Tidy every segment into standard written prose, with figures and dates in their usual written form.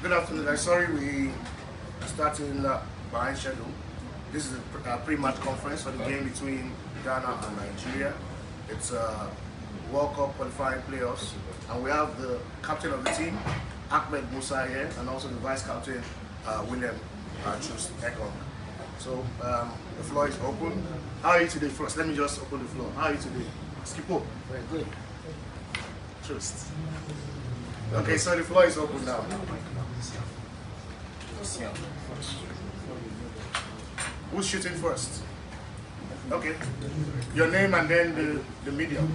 Good afternoon. I'm sorry we are starting behind schedule. This is a pre-match conference for the game between Ghana and Nigeria. It's World Cup qualifying playoffs, and we have the captain of the team, Ahmed Musa here, and also the vice captain, William Troost, Ekong. So the floor is open. How are you today? First, let me just open the floor. How are you today? Skipo. Very good. Troost. Okay, so the floor is open now. Who's shooting first? Okay. Your name and then the medium.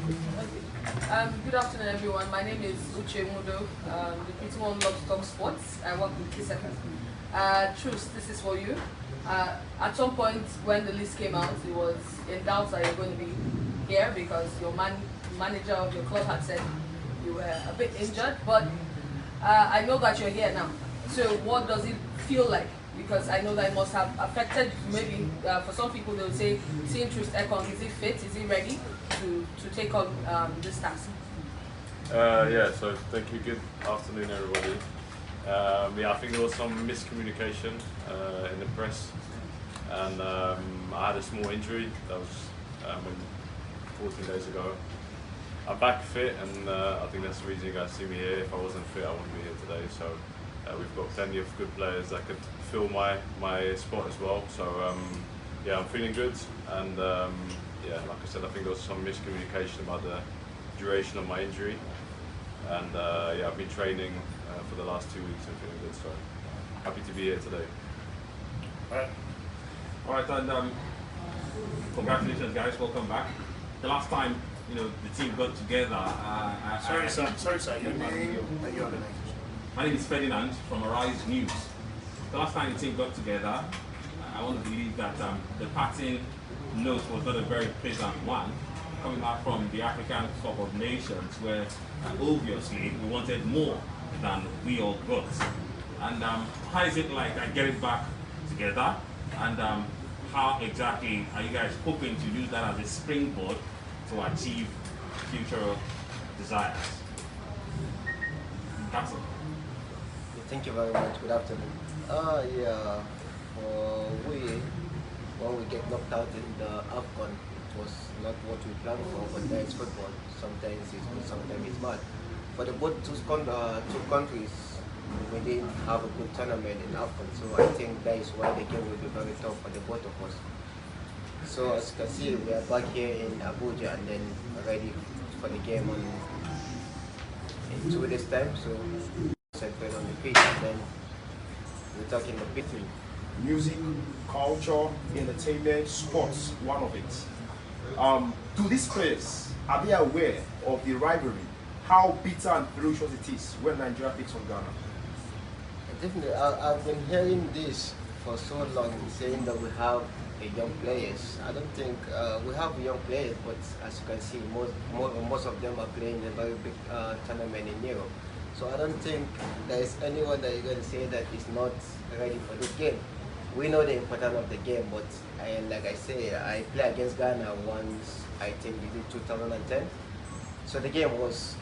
Good afternoon, everyone. My name is Uche Mudo. The pretty one loves to talk sports. I work with Kisa. Troost, this is for you. At some point when the list came out, it was in doubt that you're going to be here because your manager of your club had said you were a bit injured, but I know that you're here now. So what does it feel like? Because I know that it must have affected, maybe for some people they would say, seeing Troost Ekong, is he fit? Is he ready to take on this task? Yeah, so thank you. Good afternoon, everybody. Yeah, I think there was some miscommunication in the press, and I had a small injury that was 14 days ago. I'm back fit, and I think that's the reason you guys see me here. If I wasn't fit, I wouldn't be here today. So we've got plenty of good players that could fill my spot as well. So yeah, I'm feeling good, and yeah, like I said, I think there was some miscommunication about the duration of my injury, and yeah, I've been training for the last 2 weeks and feeling good. So happy to be here today. All right, and congratulations, guys. Welcome back. The last time, the team got together. Sorry, sir. Your name and your organization. My name is Ferdinand from Arise News. The last time the team got together, I want to believe that the parting note was not a very pleasant one, coming back from the African Cup of Nations, where obviously we wanted more than we all got. And how is it like getting back together? And how exactly are you guys hoping to use that as a springboard to achieve future desires? That's all. Thank you very much. Good afternoon. Yeah, when we get knocked out in the Afcon, it was not what we planned for, but that is football. Sometimes it's good, sometimes it's bad. For the both two countries, we didn't have a good tournament in Afcon, so I think that is why the game will be very tough for the both of us. So as you can see, we are back here in Abuja and then ready for the game in 2 days' time. So separate on the pitch, and then we're talking the pitch. Music, culture, entertainment, sports, one of it. To these players, are they aware of the rivalry, how bitter and ferocious it is when Nigeria takes on Ghana? Definitely, I've been hearing this for so long, saying that we have young players. I don't think we have young players, but as you can see, most of them are playing a very big tournament in Europe. So I don't think there is anyone that you're going to say that is not ready for this game. We know the importance of the game, but like I say, I played against Ghana once, I think we did 2010. So the game was,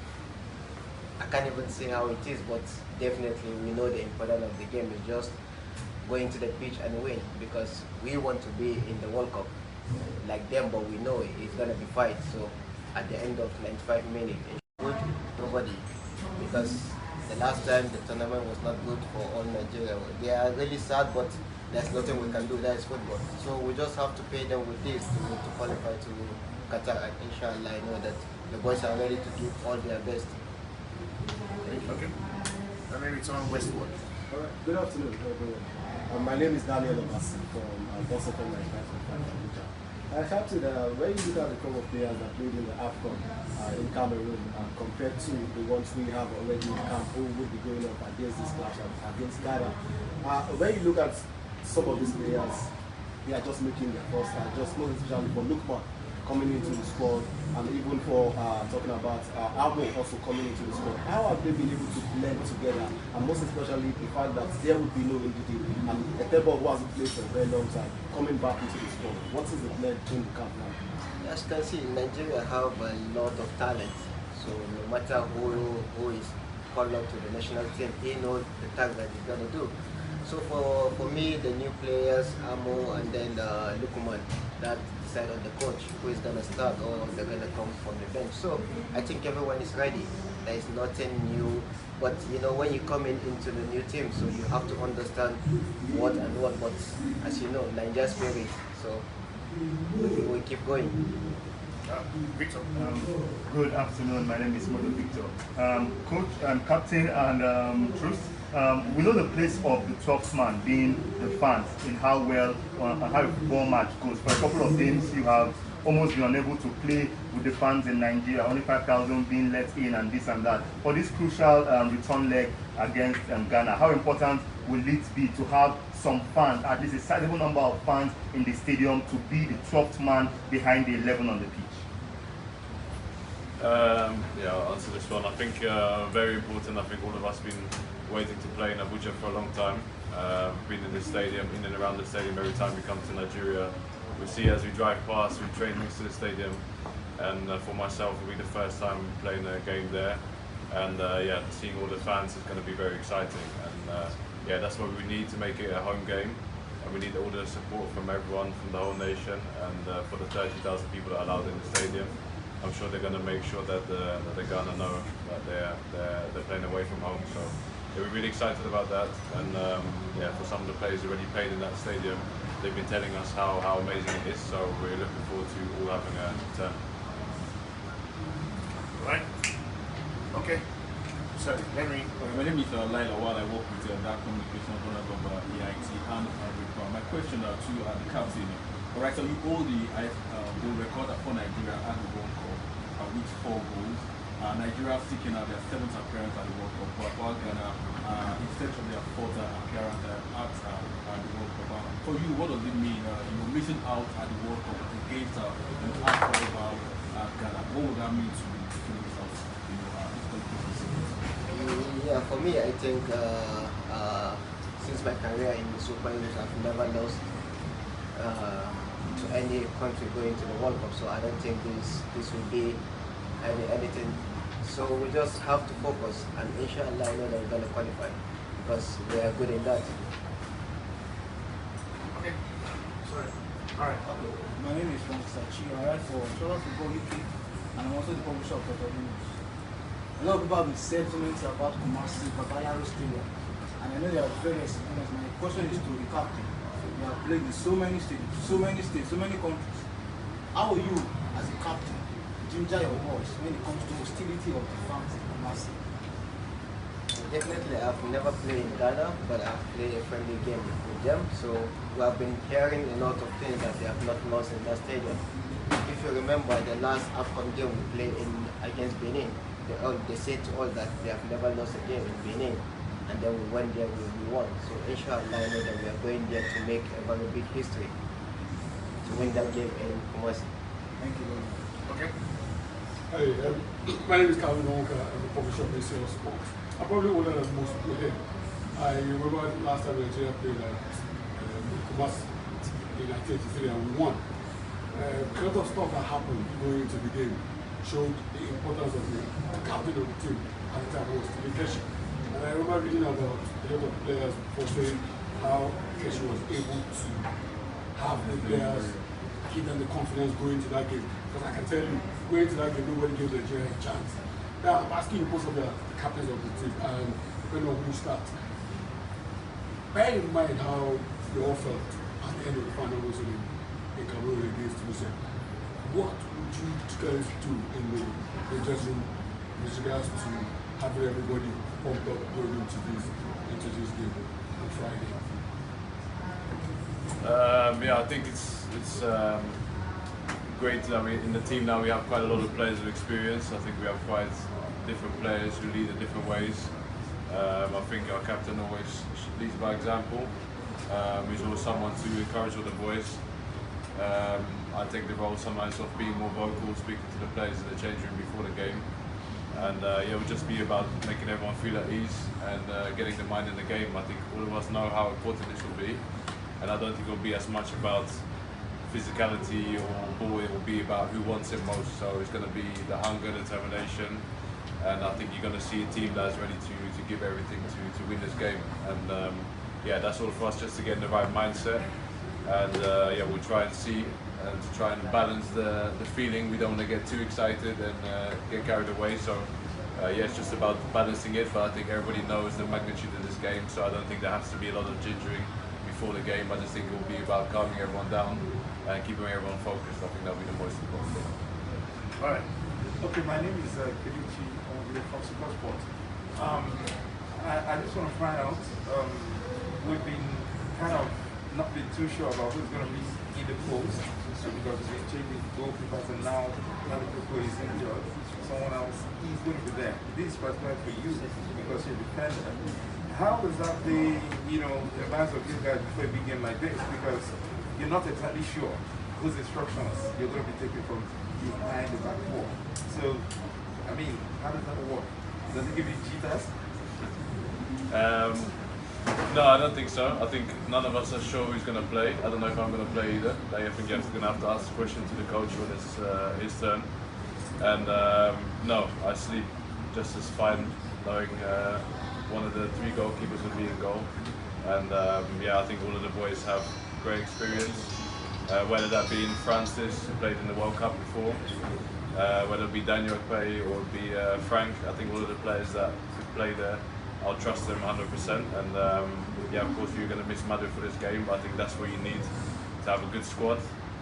I can't even say how it is, but definitely we know the importance of the game is just going to the pitch and win, because we want to be in the World Cup like them, but we know it's going to be fight. So at the end of 95 minutes, good, nobody. Because the last time the tournament was not good for all Nigeria. They are really sad, but there's nothing we can do. That is football. So we just have to pay them with this to qualify to Qatar. And inshallah, I know that the boys are ready to give all their best. Okay. And then it's on Westward. All right. Good afternoon, everyone. My name is Daniel Obasi from Boston Abuja. Captain, when you look at the crop of players that played in the AFCON in Cameroon compared to the ones we have already in camp who would be going up against this clash against Ghana, when you look at some of these players, they are just making their first start, just most especially for Lukman coming into the squad, and even for talking about Ahmed also coming into the squad. How have they been able to blend together, and most especially the fact that there would be no injury, and Eguavoen, who hasn't played for a very long time, coming back into the squad? What is the blend in the camp now? As you can see, Nigeria have a lot of talent. So no matter who is called up to the national team, he knows the task that he's going to do. So for me, the new players, Amo and then Lukuman, that decide on the coach who is going to start or they're going to come from the bench. So I think everyone is ready. There is nothing new, but you know, when you come into the new team, so you have to understand what and what, but as you know, Nigeria spirit, so we keep going. Victor. Good afternoon, my name is Modo Victor. Coach and captain and Troost, we know the place of the 12th man being the fans in how well and how a football match goes. For a couple of games, you have almost been unable to play with the fans in Nigeria, only 5,000 being let in and this and that. For this crucial return leg against Ghana, how important will it be to have some fans, at least a sizable number of fans in the stadium, to be the 12th man behind the 11 on the pitch? Yeah, I'll answer this one. I think very important. I think all of us have been waiting to play in Abuja for a long time. Been in the stadium, in and around the stadium every time we come to Nigeria. We see as we drive past, we train next to the stadium, and for myself, it'll be the first time playing a game there. And yeah, seeing all the fans is going to be very exciting. And yeah, that's what we need to make it a home game. And we need all the support from everyone, from the whole nation, and for the 30,000 people that are allowed in the stadium. I'm sure they're going to make sure that the Ghana know that they're playing away from home. So yeah, we're really excited about that. And yeah, for some of the players who already played in that stadium, they've been telling us how amazing it is. So we're looking forward to all having a turn. Right. Okay. So, Henry. My name is Laila Wal. I work with that communication of EIT and my question to the captain. Alright, so you hold the goal record for Nigeria at the World Cup with 4 goals. Nigeria sticking out their 7th appearance at the World Cup, while Ghana instead of their 4th appearance at the World Cup. For you, what does it mean? Missing out at the World Cup against an high-profile Ghana. What would that mean to this out? Yeah, for me, I think since my career in the Super Eagles, I've never lost to any country going to the World Cup, so I don't think this will be anything. So we just have to focus, and inshallah I know that we're going to qualify because we are good in that. Okay. Sorry. All right. My name is Musa. I write for Troost Football UK, and I'm also the publisher of Dr. News. A lot of people have been saying so many things about Kumasi, Babayaro Stadium, and I know they are very experienced. My question is to the captain. You have played in so many stadiums, so many states, so many countries. How will you, as a captain, ginger your boys when it comes to hostility of the fans in Kumasi? Definitely, I've never played in Ghana, but I've played a friendly game with them. So we have been hearing a lot of things that they have not lost in that stadium. If you remember the last AFCON game we played against Benin, they said to all that they have never lost a game in Benin, and then we went there, we won. So inshallah, I know that we are going there to make a very big history, to win that game in Kumasi. Thank you very much. Okay. Hey, my name is Calvin Wonka. I'm the publisher of ACL Sports. I'm probably older than most people here. I remember last time Nigeria played at Kumasi in 1983 and we won. A lot of stuff that happened going into the game showed the importance of the captain of the team at the time was Keshi. And I remember reading about a lot of players portraying how Keshi was able to have the players give them the confidence going into that game. Because I can tell you, going into that game, nobody gave Nigeria a chance. Now, I'm asking you both of the captains of the team, and depending on who starts, bear in mind how you all felt at the end of the final was in Cameroon against Musa. What would you guys do in the dressing room with regards to having everybody pumped up going into this game on Friday? Yeah, I think it's great. I mean, in the team now we have quite a lot of players with experience. I think we have quite different players who lead in different ways. I think our captain always leads by example. He's always someone to encourage all the boys. I take the role sometimes of being more vocal, speaking to the players in the change room before the game. And yeah, it would just be about making everyone feel at ease and getting the mind in the game. I think all of us know how important this will be. And I don't think it will be as much about physicality or ball, it will be about who wants it most. So it's going to be the hunger, determination, and I think you're going to see a team that's ready to give everything to win this game. And yeah, that's all for us, just to get in the right mindset. And yeah, we'll try and see and to try and balance the feeling. We don't want to get too excited and get carried away. So yeah, it's just about balancing it. But I think everybody knows the magnitude of this game, so I don't think there has to be a lot of gingering before the game. I just think it will be about calming everyone down and keeping everyone focused. I think that'll be the most important thing. All right. Okay, my name is Kenichi from Super Sport. I just want to find out, we've been kind of not been too sure about who's going to be in the post, because we've been changing goalkeepers, and now Nalipoko is injured. Someone else is going to be there. This is particular for you because you're a defender. How does that play, you know, in the minds of you guys before a big game like this? Because you're not exactly sure whose instructions you're going to be taking from behind the back four. So, I mean, how does that work? Does it give you jitters? No, I don't think so. I think none of us are sure who's going to play. I don't know if I'm going to play either. I think you're going to have to ask the question to the coach when it's his turn. And no, I sleep just as fine knowing one of the 3 goalkeepers will be in goal. And yeah, I think all of the boys have great experience. Whether that be in Francis, who played in the World Cup before, whether it be Daniel Pay or it be Frank, I think all of the players that could play there, I'll trust them 100%. And yeah, of course you're going to miss Madu for this game, but I think that's what you need to have a good squad.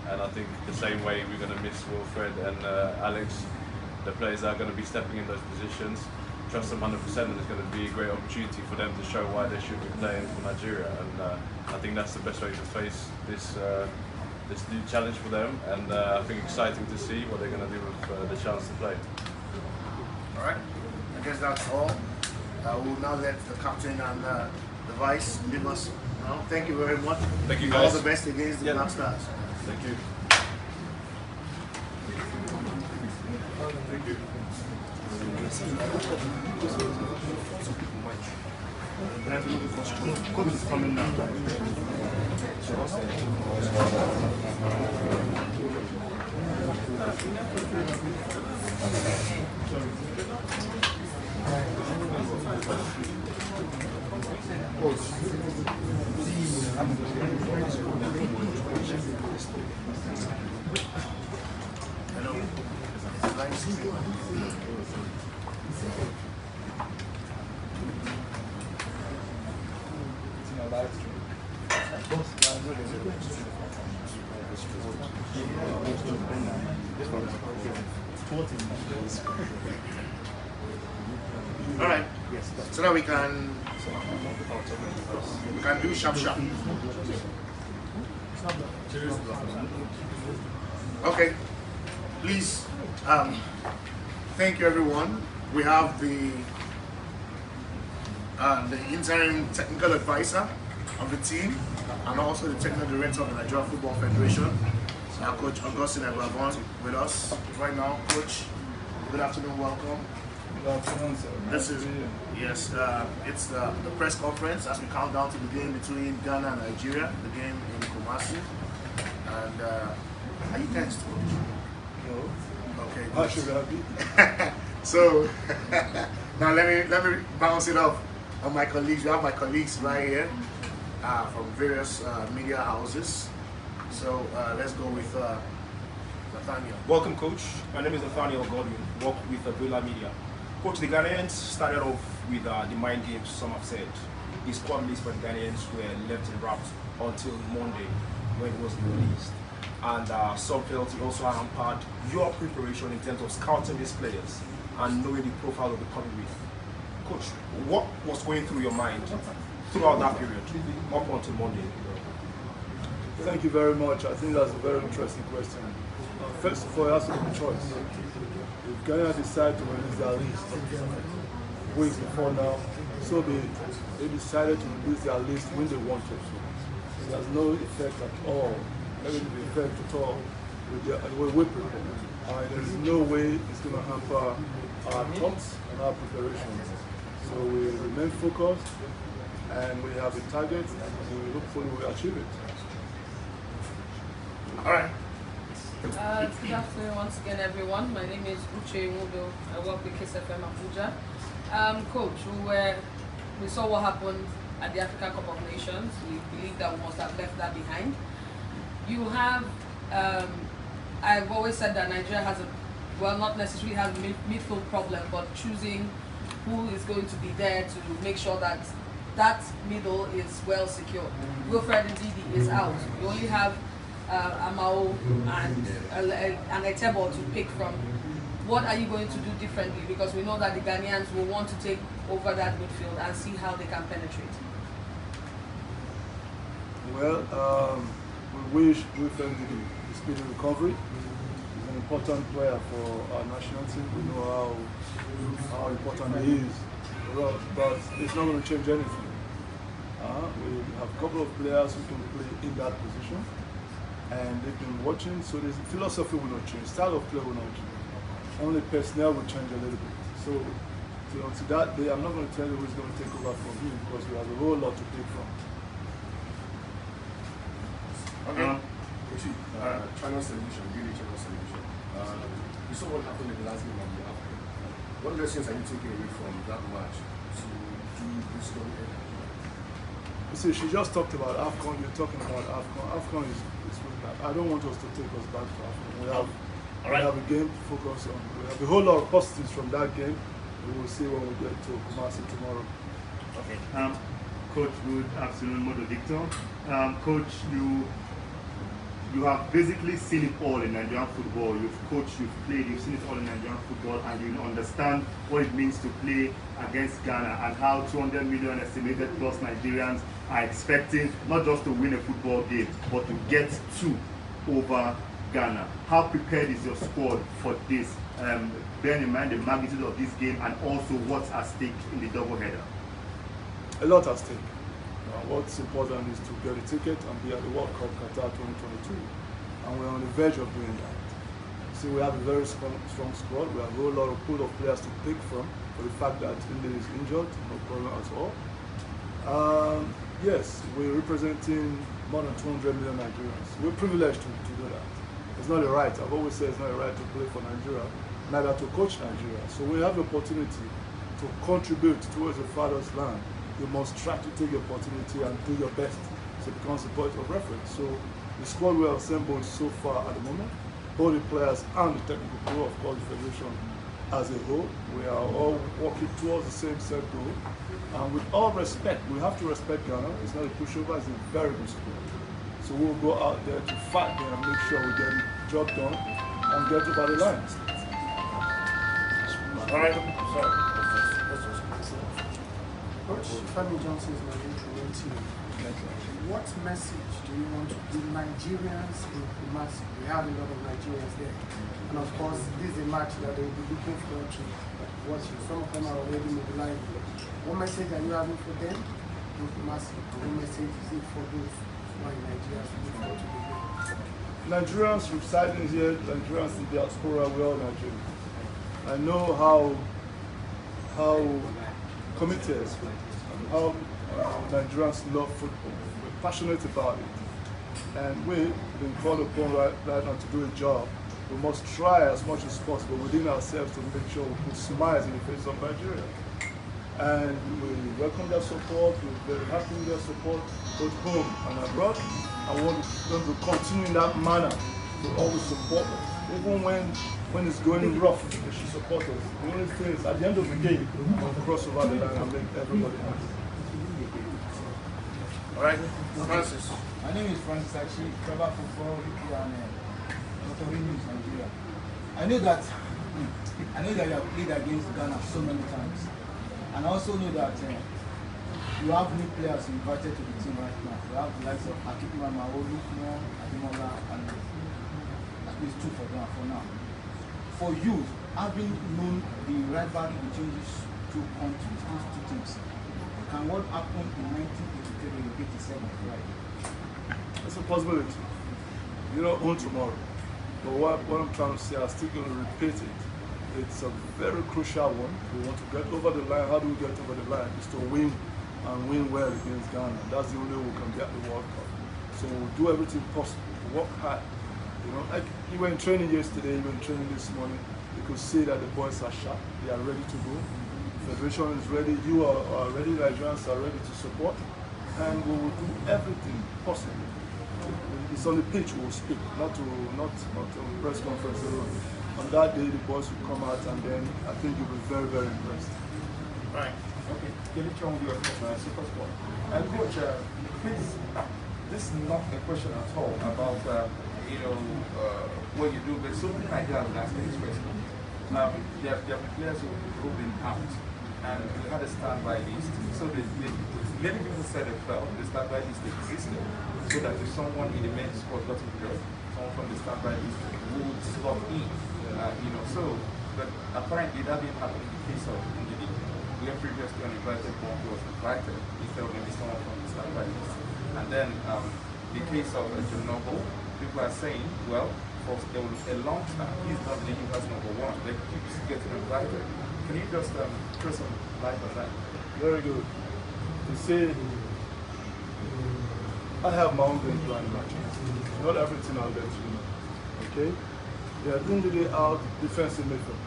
And I think the same way we're going to miss Wilfred and Alex, the players that are going to be stepping in those positions, trust them 100%, and it's going to be a great opportunity for them to show why they should be playing for Nigeria. And I think that's the best way to face this new challenge for them, and I think exciting to see what they're going to do with the chance to play. All right, I guess that's all. We'll now let the captain and the vice leave us. Thank you very much. Thank you guys. All the best against the Black Stars. Thank you. Thank you. Coach is coming now. Hello. All right. So now we can do sharp. Okay. Please. Thank you, everyone. We have the interim technical advisor of the team and also the technical director of the Nigeria Football Federation, Coach Augustine Eguavoen, with us right now. Coach, good afternoon, welcome. Good afternoon, sir. This is, yes, it's the press conference as we count down to the game between Ghana and Nigeria, the game in Kumasi. And are you tensed, Coach? No. Okay. How should I be? So now let me bounce it off on my colleagues. We have my colleagues right here from various media houses. So let's go with Nathaniel. Welcome, Coach. My name is Nathaniel Godwin. Work with Bella Media. Coach, the Ghanaians started off with the mind games, some have said. The squad list for the Ghanaians were left in wrapped until Monday when it was released. And some felt it also hampered your preparation in terms of scouting these players and knowing the profile of the coming week. Coach, what was going through your mind throughout that period, up until Monday? Thank you very much. I think that's a very interesting question. First of all, it has to be a choice. If Ghana decide to release their list weeks before now, so be it. They decided to release their list when they wanted to. It has no effect at all, negative effect at all with the way we prepare. There is no way it's going to hamper our thoughts and our preparations. So we remain focused and we have a target and we hopefully will achieve it. All right. Good afternoon once again, everyone. My name is Uche Mudo. I work with Kiss FM Abuja. Coach, we saw what happened at the African Cup of Nations. We believe that we must have left that behind. You have, I've always said that Nigeria has not necessarily has a midfield problem, but choosing who is going to be there to make sure that that middle is well secured. Wilfred Ndidi is out. You only have Amao and Etebo to pick from. What are you going to do differently? Because we know that the Ghanaians will want to take over that midfield and see how they can penetrate. Well, we wish Wilfred Ndidi a speedy recovery. He's an important player for our national team. We know how important he is, but it's not going to change anything. We have a couple of players who can play in that position, and they've been watching, so the philosophy will not change, style of play will not change. Only personnel will change a little bit. So to that day, I'm not going to tell you who's going to take over from him because we have a whole lot to pick from. Okay. Channel solution, beauty channel solution. You saw what happened in the last game of the Africa. What lessons are you taking away from that match to do this going ahead? You see, she just talked about AFCON, you're talking about AFCON. AFCON is with that. I don't want us to take us back to AFCON. We have a game to focus on. We have a whole lot of positives from that game. We will see when we get to Kumasi tomorrow. Okay. Coach, good afternoon, Modo Victor. Coach, you have basically seen it all in Nigerian football. You've coached, you've played, you've seen it all in Nigerian football, and you understand what it means to play against Ghana and how 200 million estimated plus Nigerians are expecting not just to win a football game, but to get two over Ghana. How prepared is your squad for this? Bearing in mind the magnitude of this game and also what's at stake in the doubleheader. A lot at stake. What's important is to get a ticket and be at the World Cup Qatar 2022, and we're on the verge of doing that. See, we have a very strong squad. We have a whole lot of pool of players to pick from. For the fact that India is injured, no problem at all. Yes, we're representing more than 200 million Nigerians. We're privileged to do that. It's not a right. I've always said it's not a right to play for Nigeria, neither to coach Nigeria. So we have the opportunity to contribute towards the father's land. You must try to take the opportunity and do your best so it becomes a point of reference. So the squad we have assembled so far at the moment, both the players and the technical crew, of course the federation as a whole, we are all working towards the same set goal. And with all respect, we have to respect Ghana. It's not a pushover, it's a very good squad. So we'll go out there to fight there and make sure we get the job done and get over the line. All right. Sorry. Coach, Femi Johnson is my interim team. What message do you want to give Nigerians in Kumasi? We have a lot of Nigerians there. And of course, this is a match that they will be looking forward to watching. Some of them are already mobilized. What message are you having for them in Kumasi? What message is it for those who are in Nigeria to look forward to the game? Nigerians residing here, Nigerians in diaspora, we're all Nigerians. I know how committed and how Nigerians love football. We're passionate about it. And we've been called upon right now to do a job. We must try as much as possible within ourselves to make sure we put smiles in the face of Nigeria. And we welcome their support, we're very happy with their support, both home and abroad. I want them to continue in that manner to always support us. Even when it's going rough, they should support us. The only thing is, at the end of the game, we'll cross over the line and make everybody happy. All right, Francis. My name is Francis, actually, Trevor Football, and Eguavoen, Nigeria. I know that you have played against Ghana so many times. And I also know that you have new players invited to the team right now. You have the likes of Akipima Maolu, Adimola, and at least two for them for now. For you, having known the rivalry between these two countries, these two teams, can what happened in 1983 and 87 right? It's a possibility. You don't own tomorrow. But what I'm trying to say, I'm still going to repeat it. It's a very crucial one. We want to get over the line. How do we get over the line? It's to win and win well against Ghana. That's the only way we can get the World Cup. So we'll do everything possible to work hard You know, like you were in training yesterday, you were in training this morning. You could see that the boys are sharp. They are ready to go. The federation is ready. You are ready. Nigerians are ready to support, and we will do everything possible. It's on the pitch we will speak, not on press conference alone. On that day, the boys will come out, and then I think you'll be very, very impressed. Right. Okay. Give it to your super sport. And coach, please, this is not a question at all about what you do, but so many Nigerians will ask this question. There have been players who've been out, and we had a standby list. So many people said they felt the standby list existed, so that if someone in the men's squad got injured, someone from the standby list would slot in. But apparently that didn't happen in the case of Ndidi. We have previously uninvited one who was invited instead of maybe someone from the standby list. And then the case of Jonobo, people are saying, well, for a long time, he's not the universe #1. They keep getting invited. Can you just throw some light on that? Very good. You see, I have my own game plan matches. Not everything I'll let you know. Okay? They are Ndidi out, defensive midfield.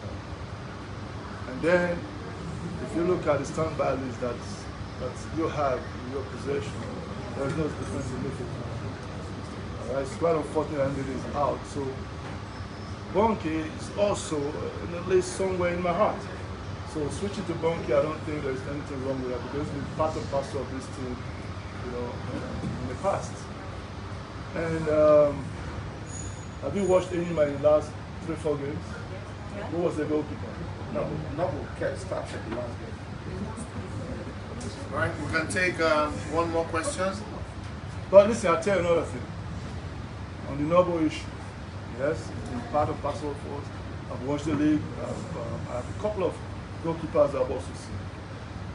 And then, if you look at the standby list that you have in your possession, there is no defensive midfield. Alright, it's quite unfortunate that Ndidi is out. So, Bonke is also in the list somewhere in my heart. So switching to Bonke, I don't think there's anything wrong with that because it's been part and parcel of this team, in the past. And have you watched any of my last 3-4 games? Yeah. Who was the goalkeeper? Noble kept starting the last game. All right, we can take one more question. But listen, I'll tell you another thing. On the Noble issue, yes, it's been part and parcel for us. I've watched the league. I have a couple of goalkeepers I've also seen.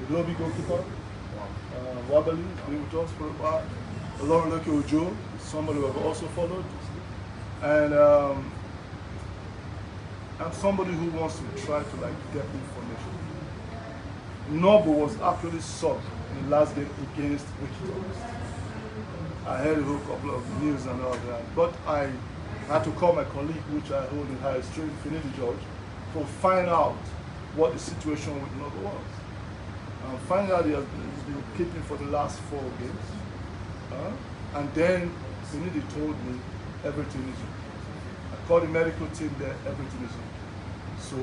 The Lobby goalkeeper, Wabali, has been with us for a while. Lauren Loki Ojo, somebody who I've also followed. And I'm somebody who wants to try to get information. Noble was actually subbed in the last game against Wichita. I heard a whole couple of news and all that, but I had to call my colleague, which I hold in high esteem, Finidi George, to find out what the situation with Noble was. Find out he has been keeping for the last 4 games, and then Finidi told me everything is okay. I called the medical team there, everything is okay. So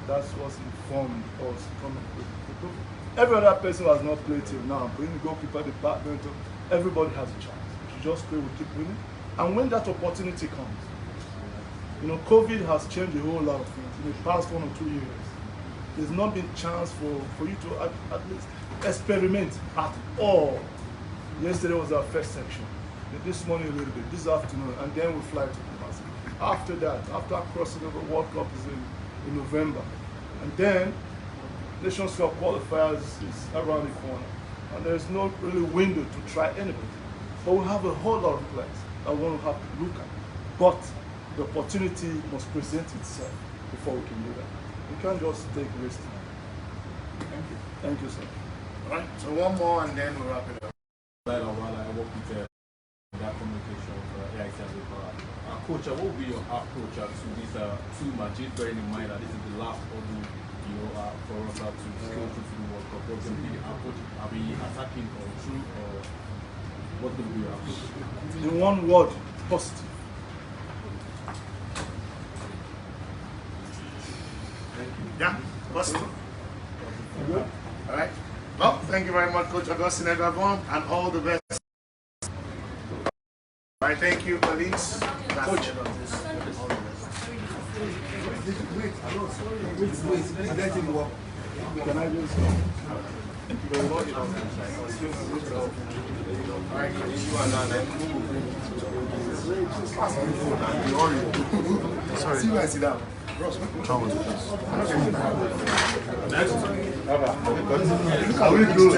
that's what's informed us coming with the group. Every other person who has not played till now, in the goalkeeper department, everybody has a chance. If you just pray, we keep winning. And when that opportunity comes, COVID has changed a whole lot of things in the past 1 or 2 years. There's not been chance for you to at least experiment at all. Yesterday was our first section. This morning a little bit, this afternoon, and then we fly to Kumasi. After that, after crossing over, World Cup is in November. And then Nations Cup qualifiers is around the corner. And there's no really window to try anything. But we have a whole lot of players that we want to have to look at. But the opportunity must present itself before we can do that. We can't just take risks. Thank you. Thank you, sir. All right, so one more and then we'll wrap it up. While I work with that communication Coach, what would be your approach to these 2 matches, bearing in mind that this is the last hurdle for us to go through the World Cup? What's going to be the approach? Are we attacking or through, or what will be your approach? In one word, positive. Thank you. Yeah, positive. Good. All right. Well, thank you very much, Coach Augustine Eguavoen, and all the best. All right, thank you, colleagues. Coach. Wait, let him walk. Can I just thank you very much. All right, Sorry. See where I sit down. Trouble. Are we good?